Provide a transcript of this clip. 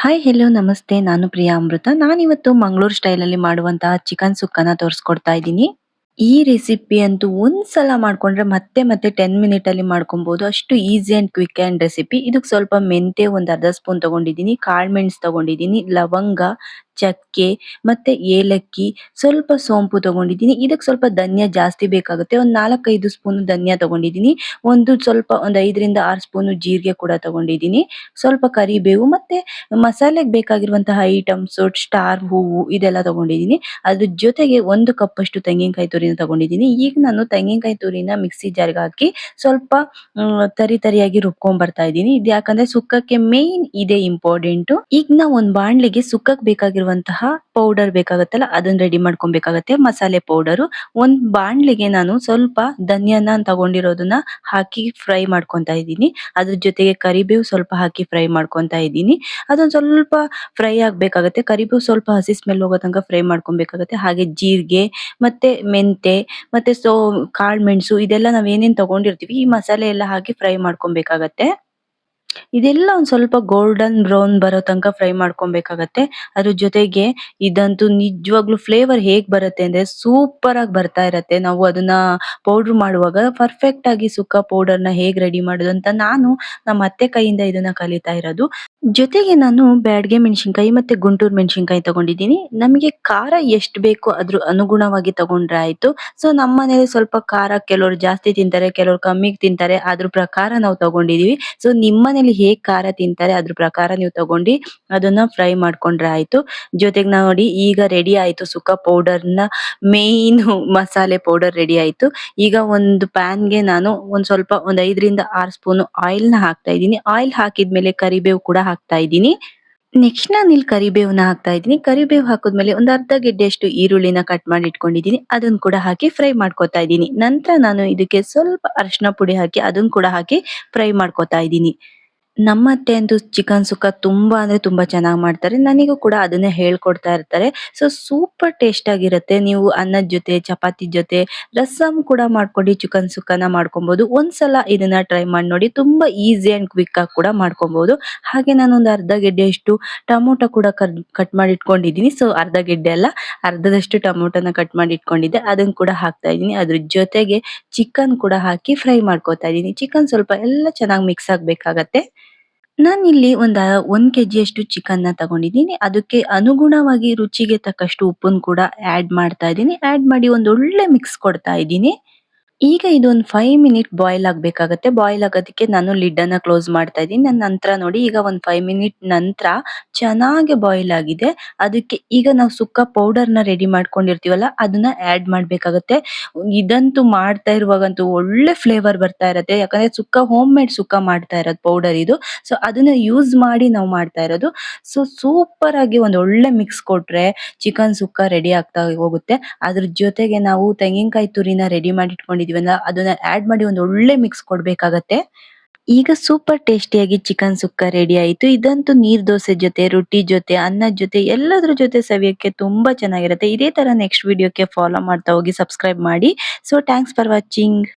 Hi hello ನಮಸ್ತೆ ನಾನು ಪ್ರಿಯಾ ಅಮೃತ. ನಾನಿವತ್ತು ಮಂಗಳೂರು ಸ್ಟೈಲಲ್ಲಿ ಮಾಡುವಂತಹ ಚಿಕನ್ ಸುಕ್ಕನ ತೋರಿಸ್ಕೊಡ್ತಾ ಇದ್ದೀನಿ. ಈ ರೆಸಿಪಿ ಅಂತೂ ಒಂದ್ಸಲ ಮಾಡ್ಕೊಂಡ್ರೆ ಮತ್ತೆ ಮತ್ತೆ 10 ಮಿನಿಟ್ ಅಲ್ಲಿ ಮಾಡ್ಕೊಬಹುದು. ಅಷ್ಟು easy and quick and recipe. ಇದಕ್ಕೆ ಸ್ವಲ್ಪ ಮೆಂತೆ ಒಂದು ಅರ್ಧ ಸ್ಪೂನ್ ತಗೊಂಡಿದ್ದೀನಿ, ಕಾಳ್ಮೆಣ್ಸ್ ತಗೊಂಡಿದ್ದೀನಿ, ಲವಂಗ, ಚಕ್ಕೆ ಮತ್ತೆ ಏಲಕ್ಕಿ, ಸ್ವಲ್ಪ ಸೋಂಪು ತಗೊಂಡಿದ್ದೀನಿ. ಇದಕ್ಕೆ ಸ್ವಲ್ಪ ಧನ್ಯ ಜಾಸ್ತಿ ಬೇಕಾಗುತ್ತೆ. ಒಂದು 4-5 ಸ್ಪೂನ್ ಧನ್ಯ ತಗೊಂಡಿದ್ದೀನಿ. ಒಂದು 5ರಿಂದ 6 ಸ್ಪೂನ್ ಜೀರಿಗೆ ಕೂಡ ತಗೊಂಡಿದ್ದೀನಿ. ಸ್ವಲ್ಪ ಕರಿಬೇವು ಮತ್ತೆ ಮಸಾಲೆಗೆ ಬೇಕಾಗಿರುವಂತಹ ಐಟಮ್ಸ್ ಸ್ಟಾರ್ ಹೂವು ಇದೆಲ್ಲ ತಗೊಂಡಿದ್ದೀನಿ. ಅದ್ರ ಜೊತೆಗೆ 1 ಕಪ್ ಅಷ್ಟು ತೆಂಗಿನಕಾಯಿ ತುರಿನ ತಗೊಂಡಿದ್ದೀನಿ. ಈಗ ನಾನು ತೆಂಗಿನಕಾಯಿ ತುರಿನ ಮಿಕ್ಸಿ ಜಾರ್ಗೆ ಹಾಕಿ ಸ್ವಲ್ಪ ತರಿ ತರಿಯಾಗಿ ರುಬ್ಕೊಂಡ್ ಬರ್ತಾ ಇದ್ದೀನಿ. ಇದು ಯಾಕಂದ್ರೆ ಸುಕ್ಕಕ್ಕೆ ಮೇನ್ ಇದೇ ಇಂಪಾರ್ಟೆಂಟ್. ಈಗ ನಾವು ಒಂದು ಬಾಣ್ಲಿಗೆ ಸುಕ್ಕಕ್ಕೆ ಬೇಕಾಗಿರುವಂತಹ ಪೌಡರ್ ಬೇಕಾಗತ್ತಲ್ಲ ಅದನ್ನ ರೆಡಿ ಮಾಡ್ಕೊಬೇಕಾಗತ್ತೆ. ಮಸಾಲೆ ಪೌಡರ್ ಒಂದ್ ಬಾಣ್ಲಿಗೆ ನಾನು ಸ್ವಲ್ಪ ಧನಿಯಾನ ತಗೊಂಡಿರೋದನ್ನ ಹಾಕಿ ಫ್ರೈ ಮಾಡ್ಕೊಂತಾ ಇದ್ದೀನಿ. ಅದ್ರ ಜೊತೆಗೆ ಕರಿಬೇವು ಸ್ವಲ್ಪ ಹಾಕಿ ಫ್ರೈ ಮಾಡ್ಕೊಂತಾ ಇದ್ದೀನಿ. ಅದೊಂದ್ ಸ್ವಲ್ಪ ಫ್ರೈ ಆಗ್ಬೇಕಾಗತ್ತೆ. ಕರಿಬೇವು ಸ್ವಲ್ಪ ಹಸಿ ಸ್ಮೆಲ್ ಹೋಗೋ ತನಕ ಫ್ರೈ ಮಾಡ್ಕೊಬೇಕಾಗತ್ತೆ. ಹಾಗೆ ಜೀರಿಗೆ ಮತ್ತೆ ಮೆಂತೆ ಮತ್ತೆ ಕಾಳ್ಮೆಣಸು ಇದೆಲ್ಲ ನಾವ್ ಏನೇನ್ ತಗೊಂಡಿರ್ತೀವಿ ಈ ಮಸಾಲೆ ಎಲ್ಲ ಹಾಕಿ ಫ್ರೈ ಮಾಡ್ಕೊಬೇಕಾಗತ್ತೆ. ಇದೆಲ್ಲ ಒಂದ್ ಸ್ವಲ್ಪ ಗೋಲ್ಡನ್ ಬ್ರೌನ್ ಬರೋ ತನಕ ಫ್ರೈ ಮಾಡ್ಕೊಬೇಕಾಗತ್ತೆ. ಅದ್ರ ಜೊತೆಗೆ ಇದಂತೂ ನಿಜವಾಗ್ಲೂ ಫ್ಲೇವರ್ ಹೇಗ್ ಬರುತ್ತೆ ಅಂದ್ರೆ ಸೂಪರ್ ಆಗಿ ಬರ್ತಾ ಇರತ್ತೆ. ನಾವು ಅದನ್ನ ಪೌಡರ್ ಮಾಡುವಾಗ ಪರ್ಫೆಕ್ಟ್ ಆಗಿ ಸುಕ್ಕ ಪೌಡರ್‌ನ ಹೇಗ್ ರೆಡಿ ಮಾಡೋದು ಅಂತ ನಾನು ನಮ್ಮ ಅತ್ತೆ ಕೈಯಿಂದ ಇದನ್ನ ಕಲಿತಾ ಇರೋದು. ಜೊತೆಗೆ ನಾನು ಬ್ಯಾಡಗೆ ಮೆಣಸಿನಕಾಯಿ ಮತ್ತೆ ಗುಂಟೂರು ಮೆಣಸಿನಕಾಯಿ ತಗೊಂಡಿದ್ದೀನಿ. ನಮಗೆ ಖಾರ ಎಷ್ಟು ಬೇಕೋ ಅದ್ರ ಅನುಗುಣವಾಗಿ ತಗೊಂಡ್ರೆ ಆಯ್ತು. ಸೊ ನಮ್ಮನೇಲಿ ಸ್ವಲ್ಪ ಖಾರ ಕೆಲವರು ಜಾಸ್ತಿ ತಿಂತಾರೆ, ಕೆಲವರು ಕಮ್ಮಿ ತಿಂತಾರೆ. ಅದ್ರ ಪ್ರಕಾರ ನಾವು ತಗೊಂಡಿದೀವಿ. ಸೊ ನಿಮ್ಮನೇಲಿ ಹೇಗ್ ಖಾರ ತಿಂತಾರೆ ಅದ್ರ ಪ್ರಕಾರ ನೀವು ತಗೊಂಡು ಅದನ್ನ ಫ್ರೈ ಮಾಡ್ಕೊಂಡ್ರೆ ಆಯ್ತು. ಜೊತೆಗೆ ನೋಡಿ ಈಗ ರೆಡಿ ಆಯ್ತು ಸುಕ್ಕ ಪೌಡರ್‌ನ ಮೇನ್ ಮಸಾಲೆ ಪೌಡರ್ ರೆಡಿ ಆಯ್ತು. ಈಗ ಒಂದು ಪ್ಯಾನ್‌ಗೆ ನಾನು ಒಂದ್ 5ರಿಂದ 6 ಸ್ಪೂನ್ ಆಯಿಲ್‌ನ ಹಾಕ್ತಾ ಇದ್ದೀನಿ. ಆಯಿಲ್ ಹಾಕಿದ್ಮೇಲೆ ಕರಿಬೇವು ಕೂಡ ಹಾಕ್ತಾ ಇದ್ದೀನಿ. ನೆಕ್ಸ್ಟ್ ನಾನು ಇಲ್ಲಿ ಕರಿಬೇವನ್ನ ಹಾಕ್ತಾ ಇದ್ದೀನಿ. ಕರಿಬೇವು ಹಾಕಿದ್ಮೇಲೆ ಒಂದು ಅರ್ಧ ಗೆಡ್ಡೆಯಷ್ಟು ಈರುಳ್ಳಿನ ಕಟ್ ಮಾಡಿ ಇಟ್ಕೊಂಡಿದ್ದೀನಿ. ಅದನ್ನ ಕೂಡ ಹಾಕಿ ಫ್ರೈ ಮಾಡ್ಕೊತಾ ಇದ್ದೀನಿ. ನಂತರ ನಾನು ಇದಕ್ಕೆ ಸ್ವಲ್ಪ ಅರಿಶಿನ ಪುಡಿ ಹಾಕಿ ಅದನ್ನ ಕೂಡ ಹಾಕಿ ಫ್ರೈ ಮಾಡ್ಕೊತಾ ಇದ್ದೀನಿ. ನಮ್ಮತ್ತೆ ಅಂತೂ ಚಿಕನ್ ಸುಕ್ಕ ತುಂಬಾ ಅಂದ್ರೆ ತುಂಬಾ ಚೆನ್ನಾಗ್ ಮಾಡ್ತಾರೆ. ನನಗೂ ಕೂಡ ಅದನ್ನೇ ಹೇಳ್ಕೊಡ್ತಾ ಇರ್ತಾರೆ. ಸೊ ಸೂಪರ್ ಟೇಸ್ಟ್ ಆಗಿರುತ್ತೆ. ನೀವು ಅನ್ನದ ಜೊತೆ, ಚಪಾತಿ ಜೊತೆ, ರಸಂ ಕೂಡ ಮಾಡ್ಕೊಂಡು ಚಿಕನ್ ಸುಕ್ಕನ ಮಾಡ್ಕೊಬಹುದು. ಒಂದ್ಸಲ ಇದನ್ನ ಟ್ರೈ ಮಾಡಿ ನೋಡಿ. ತುಂಬಾ ಈಸಿ ಅಂಡ್ ಕ್ವಿಕ್ ಆಗಿ ಕೂಡ ಮಾಡ್ಕೊಬಹುದು. ಹಾಗೆ ನಾನೊಂದು ಅರ್ಧ ಗೆಡ್ಡೆಯಷ್ಟು ಟೊಮೊಟೊ ಕೂಡ ಕಟ್ ಮಾಡಿ ಇಟ್ಕೊಂಡಿದ್ದೀನಿ. ಸೊ ಅರ್ಧ ಗೆಡ್ಡೆ ಅಲ್ಲ, ಅರ್ಧದಷ್ಟು ಟೊಮೊಟೊನ ಕಟ್ ಮಾಡಿ ಇಟ್ಕೊಂಡಿದ್ದೆ. ಅದನ್ನ ಕೂಡ ಹಾಕ್ತಾ ಇದ್ದೀನಿ. ಅದ್ರ ಜೊತೆಗೆ ಚಿಕನ್ ಕೂಡ ಹಾಕಿ ಫ್ರೈ ಮಾಡ್ಕೊತಾ ಇದ್ದೀನಿ. ಚಿಕನ್ ಸ್ವಲ್ಪ ಎಲ್ಲ ಚೆನ್ನಾಗಿ ಮಿಕ್ಸ್ ಆಗ್ಬೇಕಾಗತ್ತೆ. ನಾನಿಲ್ಲಿ 1 ಕೆಜಿಯಷ್ಟು ಚಿಕನ್‌ನ ತಗೊಂಡಿದ್ದೀನಿ. ಅದಕ್ಕೆ ಅನುಗುಣವಾಗಿ ರುಚಿಗೆ ತಕ್ಕಷ್ಟು ಉಪ್ಪನ್ನು ಕೂಡ ಆಡ್ ಮಾಡ್ತಾ ಇದ್ದೀನಿ. ಆಡ್ ಮಾಡಿ ಒಂದೊಳ್ಳೆ ಮಿಕ್ಸ್ ಕೊಡ್ತಾ ಇದ್ದೀನಿ. ಈಗ ಇದೊಂದು 5 ಮಿನಿಟ್ ಬಾಯ್ಲ್ ಆಗ್ಬೇಕಾಗತ್ತೆ. ಬಾಯ್ಲ್ ಆಗೋದಕ್ಕೆ ನಾನು ಲಿಡ್ ಅನ್ನ ಕ್ಲೋಸ್ ಮಾಡ್ತಾ ಇದ್ದೀನಿ. ನಂತರ ನೋಡಿ ಈಗ ಒಂದು 5 ಮಿನಿಟ್ ನಂತರ ಚೆನ್ನಾಗಿ ಬಾಯ್ಲ್ ಆಗಿದೆ. ಅದಕ್ಕೆ ಈಗ ನಾವು ಸುಕ್ಕ ಪೌಡರ್‌ನ ರೆಡಿ ಮಾಡ್ಕೊಂಡಿರ್ತೀವಲ್ಲ ಅದನ್ನ ಆಡ್ ಮಾಡ್ಬೇಕಾಗತ್ತೆ. ಇದಂತೂ ಮಾಡ್ತಾ ಇರುವಾಗಂತೂ ಒಳ್ಳೆ ಫ್ಲೇವರ್ ಬರ್ತಾ ಇರತ್ತೆ. ಯಾಕಂದ್ರೆ ಸುಕ್ಕ ಹೋಮ್ ಮೇಡ್ ಸುಕ್ಕ ಮಾಡ್ತಾ ಇರೋದು ಪೌಡರ್ ಇದು. ಸೊ ಅದನ್ನ ಯೂಸ್ ಮಾಡಿ ನಾವು ಮಾಡ್ತಾ ಇರೋದು. ಸೊ ಸೂಪರ್ ಆಗಿ ಒಂದು ಒಳ್ಳೆ ಮಿಕ್ಸ್ ಕೊಟ್ರೆ ಚಿಕನ್ ಸುಕ್ಕ ರೆಡಿ ಆಗ್ತಾ ಹೋಗುತ್ತೆ. ಅದ್ರ ಜೊತೆಗೆ ನಾವು ತೆಂಗಿನಕಾಯಿ ತುರಿನ ರೆಡಿ ಮಾಡಿ ಇಟ್ಕೊಂಡಿದೀವಲ್ಲ ಅದನ್ನ ಆಡ್ ಮಾಡಿ ಒಂದು ಒಳ್ಳೆ ಮಿಕ್ಸ್ ಕೊಡ್ಬೇಕಾಗತ್ತೆ. ಈಗ ಸೂಪರ್ ಟೇಸ್ಟಿಯಾಗಿ ಚಿಕನ್ ಸುಕ್ಕ ರೆಡಿ ಆಯ್ತು. ಇದಂತೂ ನೀರ್ ದೋಸೆ ಜೊತೆ, ರೊಟ್ಟಿ ಜೊತೆ, ಅನ್ನದ ಜೊತೆ ಎಲ್ಲದ್ರ ಜೊತೆ ಸವಿಯಕ್ಕೆ ತುಂಬಾ ಚೆನ್ನಾಗಿರುತ್ತೆ. ಇದೇ ತರ ನೆಕ್ಸ್ಟ್ ವಿಡಿಯೋಕ್ಕೆ ಫಾಲೋ ಮಾಡ್ತಾ ಹೋಗಿ ಸಬ್ಸ್ಕ್ರೈಬ್ ಮಾಡಿ. So thanks for watching.